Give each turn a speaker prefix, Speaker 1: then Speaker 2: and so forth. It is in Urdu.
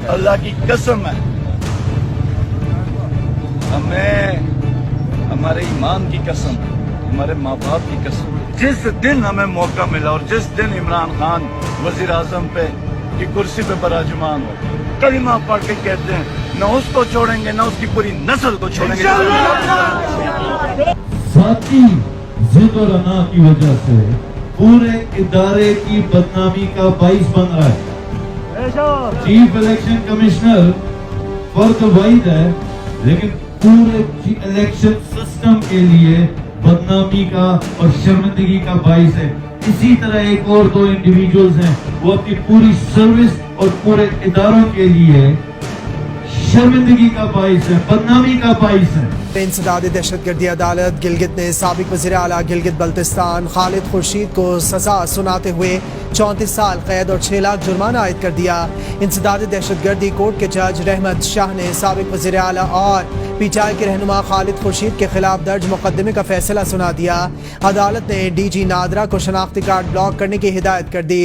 Speaker 1: اللہ کی قسم ہے، ہمیں ہمارے ایمان کی قسم، ہمارے ماں باپ کی قسم، جس دن ہمیں موقع ملا اور جس دن عمران خان وزیر اعظم پہ کی کرسی پہ براجمان ہو، کلمہ پڑھ کے کہتے ہیں نہ اس کو چھوڑیں گے نہ اس کی پوری نسل کو چھوڑیں گے۔
Speaker 2: ذاتی ضد اور انا کی وجہ سے پورے ادارے کی بدنامی کا باعث بن رہا ہے۔ چیف الیکشن کمشنر فرد واحد ہے، لیکن پورے الیکشن سسٹم کے لیے بدنامی کا اور شرمندگی کا باعث ہے۔ اسی طرح ایک اور دو انڈیویجولز ہیں، وہ اپنی پوری سروس اور پورے اداروں کے لیے شرمندگی کا باعث ہے، بدنامی کا باعث ہے۔
Speaker 3: انسداد دہشت گردی عدالت گلگت نے سابق وزیر اعلیٰ گلگت بلتستان خالد خورشید کو سزا سناتے ہوئے 34 سال قید اور 6 لاکھ جرمانہ عائد کر دیا۔ انسداد دہشت گردی کورٹ کے جج رحمت شاہ نے سابق وزیر اعلیٰ اور پی ٹی آئی کے رہنما خالد خورشید کے خلاف درج مقدمے کا فیصلہ سنا دیا۔ عدالت نے ڈی جی نادرا کو شناختی کارڈ بلاک کرنے کی ہدایت کر دی۔